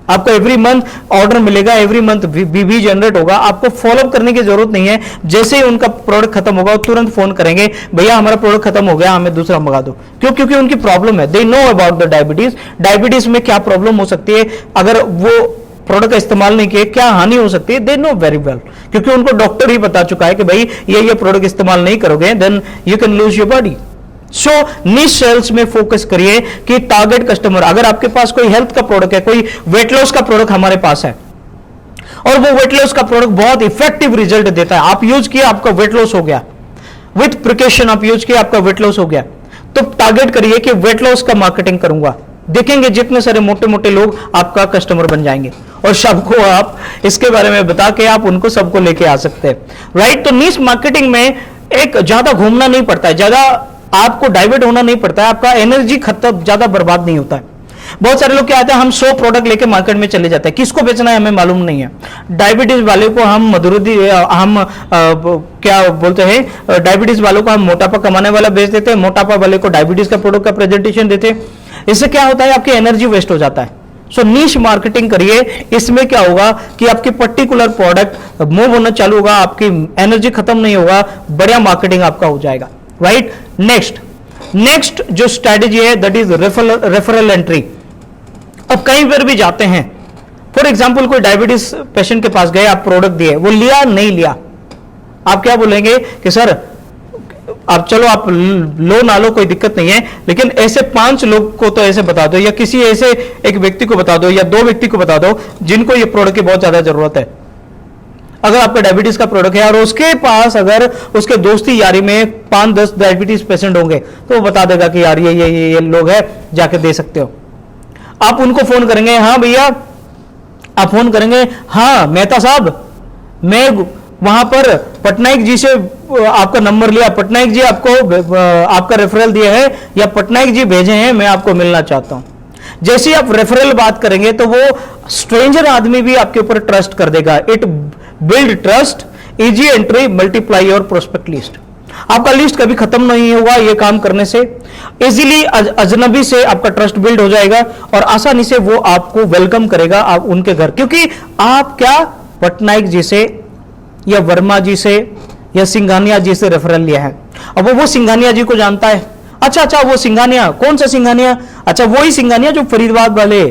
आपको एवरी मंथ ऑर्डर मिलेगा, एवरी मंथ बीबी जनरेट होगा, आपको फॉलोअप करने की जरूरत नहीं है। जैसे ही उनका प्रोडक्ट खत्म होगा तुरंत फोन करेंगे, भैया हमारा प्रोडक्ट खत्म हो गया, हमें दूसरा मंगा दो। क्यों? क्योंकि उनकी प्रॉब्लम है, they know about the diabetes, diabetes में क्या प्रॉब्लम हो सकती है, अगर वो प्रोडक्ट का इस्तेमाल नहीं किए क्या हानि हो सकती है, दे नो वेरी वेल, क्योंकि उनको डॉक्टर ही बता चुका है कि भाई ये प्रोडक्ट इस्तेमाल नहीं करोगे then you can lose your body. So niche sales में फोकस करिए कि टारगेट कस्टमर, अगर आपके पास कोई हेल्थ का प्रोडक्ट है, कोई वेट लॉस का प्रोडक्ट हमारे पास है और वो वेट लॉस का प्रोडक्ट बहुत इफेक्टिव रिजल्ट देता है, आप यूज किया आपका वेट लॉस हो गया, विथ प्रिकॉशन आप यूज किया आपका वेट लॉस हो गया, तो टारगेट करिए कि वेट लॉस का मार्केटिंग करूंगा। देखेंगे जितने सारे मोटे मोटे लोग आपका कस्टमर बन जाएंगे और सबको आप इसके बारे में बता के आप उनको सबको लेके आ सकते हैं, राइट। तो नीश मार्केटिंग में एक ज्यादा घूमना नहीं पड़ता है, ज्यादा आपको डाइवर्ट होना नहीं पड़ता है, आपका एनर्जी खत्म ज्यादा बर्बाद नहीं होता है। बहुत सारे लोग क्या आते हैं, हम 100 प्रोडक्ट लेके मार्केट में चले जाते हैं, किसको बेचना है हमें मालूम नहीं है। डायबिटीज वाले को हम मधुरिधि, हम क्या बोलते हैं, डायबिटीज वालों को हम मोटापा कमाने वाला बेच देते हैं, मोटापा वाले को डायबिटीज का प्रोडक्ट का प्रेजेंटेशन देते हैं। इससे क्या होता है, आपकी एनर्जी वेस्ट हो जाता है। सो नीश मार्केटिंग करिए, इसमें क्या होगा कि आपकी पर्टिकुलर प्रोडक्ट मूव होना चालू होगा, आपकी एनर्जी खत्म नहीं होगा, बढ़िया मार्केटिंग आपका हो जाएगा, राइट। नेक्स्ट जो स्ट्रेटेजी है दैट इज रेफरल एंट्री। अब कहीं पर भी जाते हैं, फॉर एग्जाम्पल कोई डायबिटीज पेशेंट के पास गए, आप प्रोडक्ट दिए, वो लिया नहीं लिया, आप क्या बोलेंगे कि सर आप चलो आप लो ना लो कोई दिक्कत नहीं है, लेकिन ऐसे 5 लोग को तो ऐसे बता दो, या किसी ऐसे एक व्यक्ति को बता दो या 2 व्यक्ति को बता दो जिनको ये प्रोडक्ट की बहुत ज्यादा जरूरत है। अगर आपका डायबिटीज का प्रोडक्ट है और उसके पास अगर उसके दोस्ती यारी में 5-10 डायबिटीज पेशेंट होंगे तो वो बता देगा कि यार ये लोग है, जाके दे सकते हो। आप उनको फोन करेंगे, हाँ भैया, आप फोन करेंगे, हाँ मेहता साहब, मैं वहां पर पटनायक जी से आपका नंबर लिया, पटनायक जी आपको आपका रेफरल दिया है या पटनायक जी भेजे हैं, मैं आपको मिलना चाहता हूं। जैसे ही आप रेफरल बात करेंगे तो वो स्ट्रेंजर आदमी भी आपके ऊपर ट्रस्ट कर देगा। It build trust, easy entry, multiply your prospect list. आपका लिस्ट कभी खत्म नहीं होगा ये काम करने से। इजीली अजनबी से आपका ट्रस्ट बिल्ड हो जाएगा और आसानी से वो आपको वेलकम करेगा आप उनके घर, क्योंकि आप क्या पटनायक जी से या वर्मा जी से या सिंघानिया जी से रेफरल लिया है। अब वो सिंघानिया जी को जानता है, अच्छा वो सिंघानिया, कौन सा सिंघानिया, अच्छा वही सिंघानिया जो फरीदाबाद वाले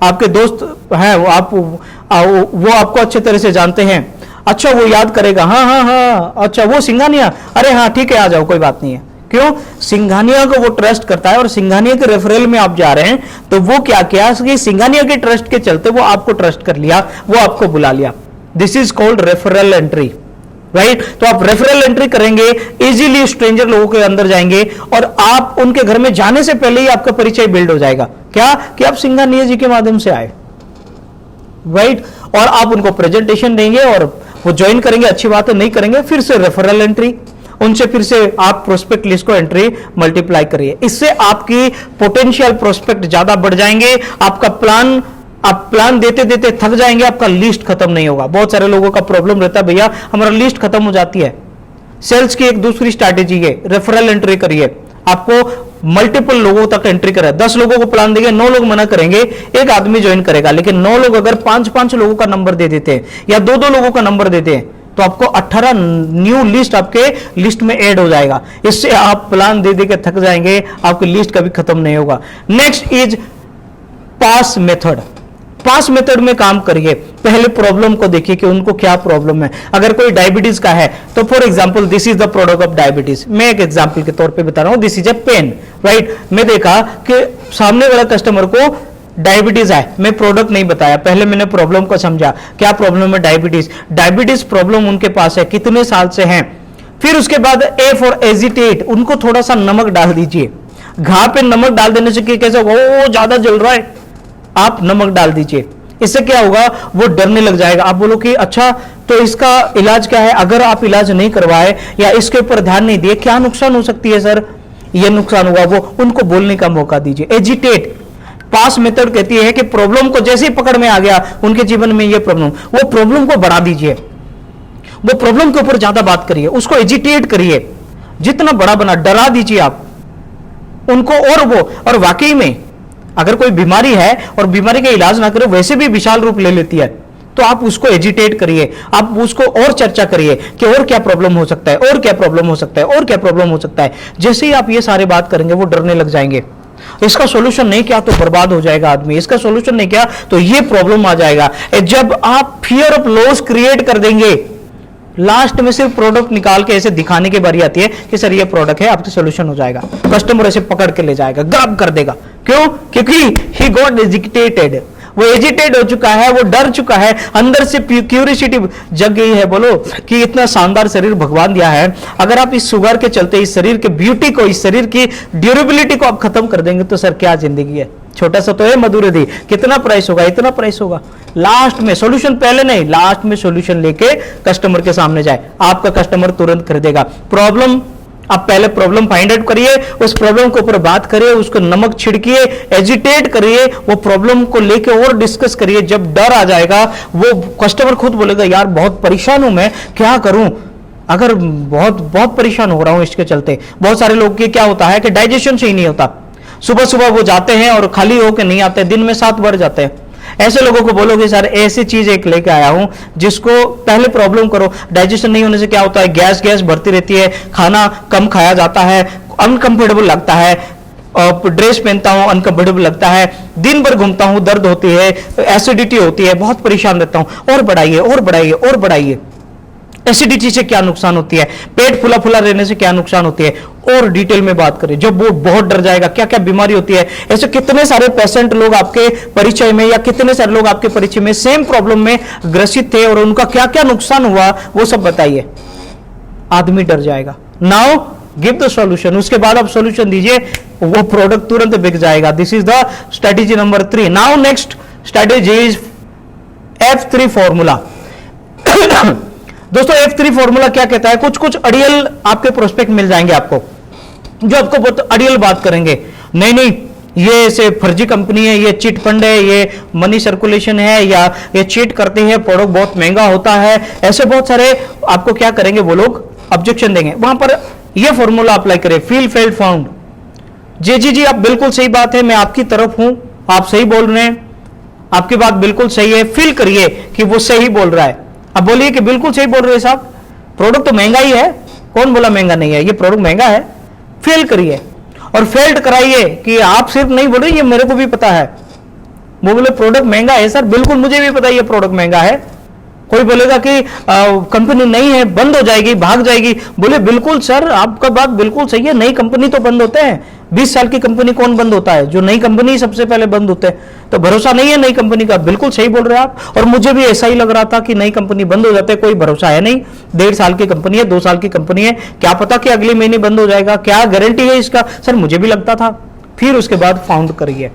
आपके दोस्त हैं, वो आपको अच्छे तरह से जानते हैं। अच्छा वो याद करेगा, हाँ, अच्छा वो सिंघानिया, अरे हाँ ठीक है आ जाओ, कोई बात नहीं है। क्यों? सिंघानिया को वो ट्रस्ट करता है और सिंघानिया के रेफरल में आप जा रहे हैं, तो वो क्या किया कि सिंघानिया के ट्रस्ट के चलते वो आपको ट्रस्ट कर लिया, वो आपको बुला लिया। This is called referral entry, right. तो आप रेफरल एंट्री करेंगे, इजीली स्ट्रेंजर लोगों के अंदर जाएंगे और आप उनके घर में जाने से पहले ही आपका परिचय बिल्ड हो जाएगा। क्या कि आप सिंघानिया जी के माध्यम से आए, राइट। और आप उनको प्रेजेंटेशन देंगे और वो ज्वाइन करेंगे, अच्छी बात है, नहीं करेंगे फिर से रेफरल एंट्री, उनसे फिर से आप प्रोस्पेक्ट लिस्ट को एंट्री मल्टीप्लाई करिए। इससे आपकी पोटेंशियल प्रोस्पेक्ट ज्यादा बढ़ जाएंगे। आपका प्लान, आप प्लान देते देते थक जाएंगे, आपका लिस्ट खत्म नहीं होगा। बहुत सारे लोगों का प्रॉब्लम रहता है, भैया हमारा लिस्ट खत्म हो जाती है, सेल्स की एक दूसरी स्ट्रैटेजी है, रेफरल एंट्री करिए। आपको मल्टीपल लोगों तक एंट्री करें। 10 लोगों को प्लान देंगे, 9 लोग मना करेंगे, एक आदमी ज्वाइन करेगा। लेकिन 9 लोग अगर 5-5 लोगों का नंबर दे देते हैं या 2-2 लोगों का नंबर देते हैं तो आपको 18 न्यू लिस्ट आपके लिस्ट में ऐड हो जाएगा। इससे आप प्लान दे दे के थक जाएंगे, आपकी लिस्ट कभी खत्म नहीं होगा। Next is pass method. Pass method में काम करिए। पहले प्रॉब्लम को देखिए कि उनको क्या प्रॉब्लम है। अगर कोई डायबिटीज का है तो for example this is the product of diabetes. मैं एक एग्जांपल के तौर पे बता रहा हूं, this is a pen, right. मैं देखा कि सामने वाला कस्टमर को डायबिटीज है, मैं प्रोडक्ट नहीं बताया, पहले मैंने प्रॉब्लम को समझा, क्या प्रॉब्लम है डायबिटीज। डायबिटीज प्रॉब्लम उनके पास है, कितने साल से है। फिर उसके बाद ए फॉर एजिटेट, उनको थोड़ा सा नमक डाल दीजिए। घाव पे नमक डाल देने से कैसे होगा, वो ज्यादा जल रहा है, आप नमक डाल दीजिए। इससे क्या होगा, वो डरने लग जाएगा। आप बोलो कि अच्छा तो इसका इलाज क्या है। अगर आप इलाज नहीं करवाए या इसके ऊपर ध्यान नहीं दिए, क्या नुकसान हो सकती है सर, ये नुकसान होगा, वो उनको बोलने का मौका दीजिए। एजिटेट, पास मेथड कहती है कि प्रॉब्लम को जैसे ही पकड़ में आ गया उनके जीवन में ये प्रॉब्लम, वो प्रॉब्लम को बढ़ा दीजिए, वो प्रॉब्लम के ऊपर ज्यादा बात करिए, उसको एजिटेट करिए, जितना बड़ा बना डरा दीजिए आप उनको। और वाकई में अगर कोई बीमारी है और बीमारी का इलाज ना करे, वैसे भी विशाल रूप ले लेती है, तो आप उसको एजिटेट करिए, आप उसको और चर्चा करिए कि और क्या प्रॉब्लम हो सकता है, और क्या प्रॉब्लम हो सकता है, और क्या प्रॉब्लम हो सकता है। जैसे ही आप ये सारे बात करेंगे वो डरने लग जाएंगे। इसका सॉल्यूशन नहीं किया तो बर्बाद हो जाएगा आदमी, इसका सॉल्यूशन नहीं किया तो ये प्रॉब्लम आ जाएगा। जब आप फियर ऑफ लॉस क्रिएट कर देंगे, लास्ट में सिर्फ प्रोडक्ट निकाल के ऐसे दिखाने की बारी आती है कि सर ये प्रोडक्ट है, आपका सॉल्यूशन हो जाएगा, कस्टमर ऐसे पकड़ के ले जाएगा, ग्रैब कर देगा। क्यों? क्योंकि ही गॉट एजिटेटेड, वो एजिटेट हो चुका है, वो डर चुका है, अंदर से क्यूरियोसिटी जग गई है। बोलो कि इतना शानदार शरीर भगवान दिया है, अगर आप इस शुगर के चलते इस शरीर के ब्यूटी को, इस शरीर की ड्यूरेबिलिटी को आप खत्म कर देंगे तो सर क्या जिंदगी है। छोटा सा तो है मधुरधि, कितना प्राइस होगा, इतना प्राइस होगा। लास्ट में सॉल्यूशन, पहले नहीं, लास्ट में सॉल्यूशन लेके कस्टमर के सामने जाए, आपका कस्टमर तुरंत खरीदेगा। प्रॉब्लम, आप पहले प्रॉब्लम फाइंड आउट करिए, उस प्रॉब्लम के ऊपर बात करिए, उसको नमक छिड़किए, एजिटेट करिए, वो प्रॉब्लम को लेके और डिस्कस करिए। जब डर आ जाएगा वो कस्टमर खुद बोलेगा यार बहुत परेशान हूं मैं, क्या करूं, अगर बहुत बहुत परेशान हो रहा हूं इसके चलते। बहुत सारे लोग के क्या होता है कि डाइजेशन से ही नहीं होता, सुबह सुबह वो जाते हैं और खाली होकर नहीं आते, दिन में 7 बार जाते हैं। ऐसे लोगों को बोलोगे सर ऐसी चीज एक लेके आया हूं जिसको पहले प्रॉब्लम करो। डाइजेशन नहीं होने से क्या होता है, गैस भरती रहती है, खाना कम खाया जाता है, अनकंफर्टेबल लगता है, ड्रेस पहनता हूं अनकंफर्टेबल लगता है, दिन भर घूमता हूं दर्द होती है, एसिडिटी होती है, बहुत परेशान रहता हूं। और बढ़ाइए और बढ़ाइए और बढ़ाइए। एसिडिटी से क्या नुकसान होती है, पेट फुला फुला रहने से क्या नुकसान होती है, और डिटेल में बात करें। जब वो बहुत डर जाएगा क्या क्या बीमारी होती है, ऐसे कितने सारे पेशेंट लोग आपके परिचय में या कितने सारे लोग आपके परिचय में सेम प्रॉब्लम में ग्रसित थे और उनका क्या क्या नुकसान हुआ वो सब बताइए, आदमी डर जाएगा। नाउ गिव द सॉल्यूशन, उसके बाद आप सॉल्यूशन दीजिए, वो प्रोडक्ट तुरंत बिक जाएगा। This is the strategy number 3। Now next strategy is F3 formula. दोस्तों F3 फॉर्मूला क्या कहता है, कुछ कुछ अड़ियल आपके प्रोस्पेक्ट मिल जाएंगे आपको, जो आपको बहुत अड़ियल बात करेंगे, नहीं नहीं ये ऐसे फर्जी कंपनी है, ये चिट फंड है, ये मनी सर्कुलेशन है, या ये चीट करते हैं, प्रोडक्ट बहुत महंगा होता है, ऐसे बहुत सारे आपको क्या करेंगे वो लोग ऑब्जेक्शन देंगे। वहां पर ये फॉर्मूला अप्लाई करें, फील फेल्ड फाउंड। जी आप बिल्कुल सही बात है, मैं आपकी तरफ हूं, आप सही बोल रहे हैं, आपकी बात बिल्कुल सही है, फील करिए कि वो सही बोल रहा है। अब बोलिए कि बिल्कुल सही बोल रहे हैं साहब, प्रोडक्ट तो महंगा ही है, कौन बोला महंगा नहीं है, ये प्रोडक्ट महंगा है। फेल करिए और फेल्ड कराइए कि आप सिर्फ नहीं बोले ये मेरे को भी पता है। वो बोले प्रोडक्ट महंगा है सर, बिल्कुल मुझे भी पता है ये प्रोडक्ट महंगा है। कोई बोलेगा कि कंपनी नहीं है, बंद हो जाएगी, भाग जाएगी, बोले बिल्कुल सर आपका बात बिल्कुल सही है, नई कंपनी तो बंद होते हैं, 20 साल की कंपनी कौन बंद होता है, जो नई कंपनी सबसे पहले बंद होते हैं, तो भरोसा नहीं है नई कंपनी का। बिल्कुल सही बोल रहे हैं आप, और मुझे भी ऐसा ही लग रहा था कि नई कंपनी बंद हो जाते, कोई भरोसा है नहीं, 1.5 साल की कंपनी है, 2 साल की कंपनी है, क्या पता कि अगले महीने बंद हो जाएगा, क्या गारंटी है इसका, सर मुझे भी लगता था। फिर उसके बाद फाउंड करिए,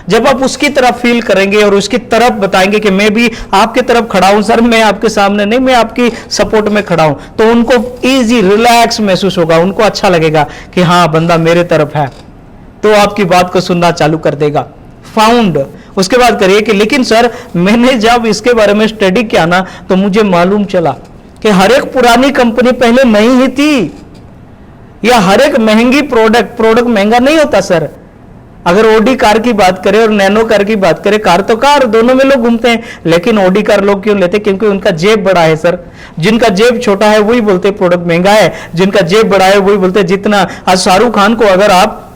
जब आप उसकी तरफ फील करेंगे और उसकी तरफ बताएंगे कि मैं भी आपकी तरफ खड़ा हूं सर, मैं आपके सामने नहीं, मैं आपकी सपोर्ट में खड़ा हूं, तो उनको इजी रिलैक्स महसूस होगा, उनको अच्छा लगेगा कि हाँ बंदा मेरे तरफ है, तो आपकी बात को सुनना चालू कर देगा। फाउंड उसके बाद करिए कि लेकिन सर मैंने जब इसके बारे में स्टडी किया ना तो मुझे मालूम चला कि हर एक पुरानी कंपनी पहले नई ही थी, या हर एक महंगी प्रोडक्ट महंगा नहीं होता सर। अगर ओडी कार की बात करें और नैनो कार की बात करें, कार तो कार दोनों में लोग घूमते हैं, लेकिन ओडी कार लोग क्यों लेते? क्योंकि उनका जेब बड़ा है सर। जिनका जेब छोटा है वही बोलते हैं प्रोडक्ट महंगा है, जिनका जेब बड़ा है वही बोलते हैं। जितना आज शाहरुख खान को अगर आप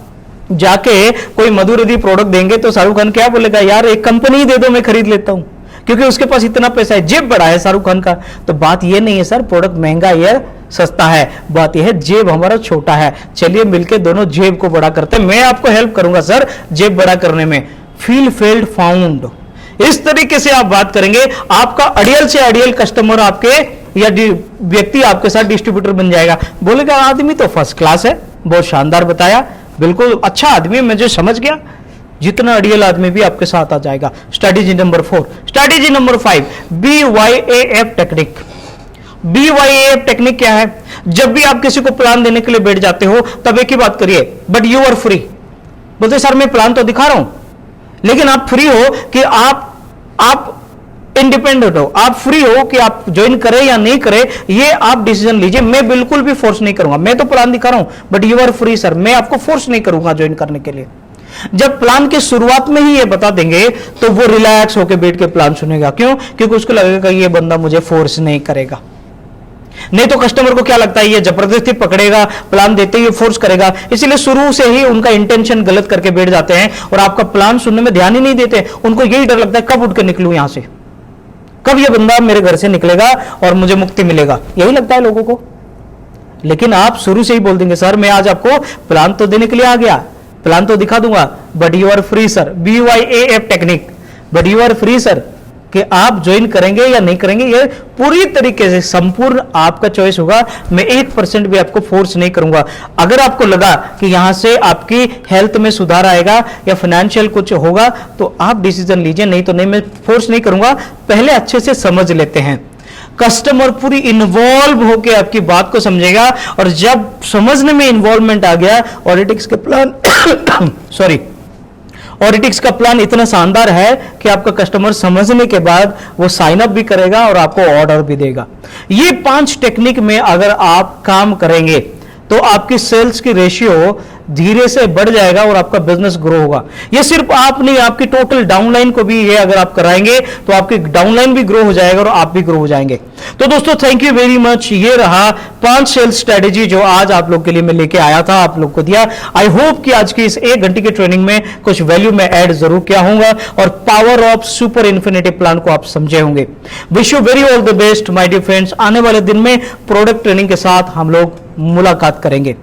जाके कोई मधुरधि प्रोडक्ट देंगे तो शाहरुख खान क्या बोलेगा? यार एक कंपनी ही दे दो, मैं खरीद लेता हूं, क्योंकि उसके पास इतना पैसा है, जेब बड़ा है शाहरुख खान का। तो बात यह नहीं है सर प्रोडक्ट महंगा या सस्ता है, बात यह है जेब हमारा छोटा है। चलिए मिलकर दोनों जेब को बड़ा करते हैं। मैं आपको हेल्प करूंगा सर जेब बड़ा करने में। फील फेल्ड फाउंड, इस तरीके से आप बात करेंगे, आपका अड़ियल से अड़ियल कस्टमर आपके या व्यक्ति आपके साथ डिस्ट्रीब्यूटर बन जाएगा। बोलेगा आदमी तो फर्स्ट क्लास है, बहुत शानदार बताया, बिल्कुल अच्छा आदमी, मैं जो समझ गया। जितना अड़ियल आदमी भी आपके साथ आ जाएगा। Strategy number 4। Strategy number 5, BYAF technique. BYAF technique क्या है? जब भी आप किसी को प्लान देने के लिए बैठ जाते हो तब एक ही बात करिए, बट यू आर फ्री। बोलते सर मैं प्लान तो दिखा रहा हूं, लेकिन आप फ्री हो कि आप इंडिपेंडेंट हो, आप फ्री हो कि आप ज्वाइन करें या नहीं करें, ये आप डिसीजन लीजिए। मैं बिल्कुल भी फोर्स नहीं करूंगा, मैं तो प्लान दिखा रहा हूं, but you are free sir, मैं आपको फोर्स नहीं करूंगा ज्वाइन करने के लिए। जब प्लान की शुरुआत में ही ये बता देंगे तो वो रिलैक्स होकर बैठ के प्लान सुनेगा। क्यों? क्योंकि उसको लगेगा ये बंदा मुझे फोर्स नहीं करेगा। नहीं तो कस्टमर को क्या लगता है, ये जबरदस्ती पकड़ेगा, प्लान देते ही फोर्स करेगा। इसीलिए शुरू से ही उनका इंटेंशन गलत करके बैठ जाते हैं और आपका प्लान सुनने में ध्यान ही नहीं देते। उनको यही डर लगता है कब उठ के निकलूं यहां से, कब ये बंदा मेरे घर से निकलेगा और मुझे मुक्ति मिलेगा, यही लगता है लोगों को। लेकिन आप शुरू से ही बोल देंगे सर मैं आज आपको प्लान तो देने के लिए आ गया, प्लान तो दिखा दूंगा, but you are free sir. BYAF technique, but you are free sir, कि आप ज्वाइन करेंगे या नहीं करेंगे ये पूरी तरीके से संपूर्ण आपका चॉइस होगा। मैं 1% भी आपको फोर्स नहीं करूंगा। अगर आपको लगा कि यहां से आपकी हेल्थ में सुधार आएगा या फाइनेंशियल कुछ होगा तो आप डिसीजन लीजिए, नहीं तो नहीं, मैं फोर्स नहीं करूंगा। पहले अच्छे से समझ लेते हैं। कस्टमर पूरी इन्वॉल्व होकर आपकी बात को समझेगा, और जब समझने में इन्वॉल्वमेंट आ गया, ऑडिटिक्स के प्लान ऑडिटिक्स का प्लान इतना शानदार है कि आपका कस्टमर समझने के बाद वो साइन अप भी करेगा और आपको ऑर्डर भी देगा। ये 5 टेक्निक में अगर आप काम करेंगे तो आपकी सेल्स की रेशियो धीरे से बढ़ जाएगा और आपका बिजनेस ग्रो होगा। ये सिर्फ आप नहीं, आपकी टोटल डाउनलाइन को भी ये अगर आप कराएंगे तो आपकी डाउनलाइन भी ग्रो हो जाएगा और आप भी ग्रो हो जाएंगे। तो दोस्तों थैंक यू वेरी मच। ये रहा 5 सेल्स स्ट्रेटेजी जो आज आप लोग के लिए मैं लेके आया था, आप लोग को दिया। आई होप कि आज की इस 1 घंटे की ट्रेनिंग में कुछ वैल्यू में ऐड जरूर किया होगा और power of super infinity plan को आप समझे होंगे। Wish you very all the best my dear friends. आने वाले दिन में प्रोडक्ट ट्रेनिंग के साथ हम लोग मुलाकात करेंगे।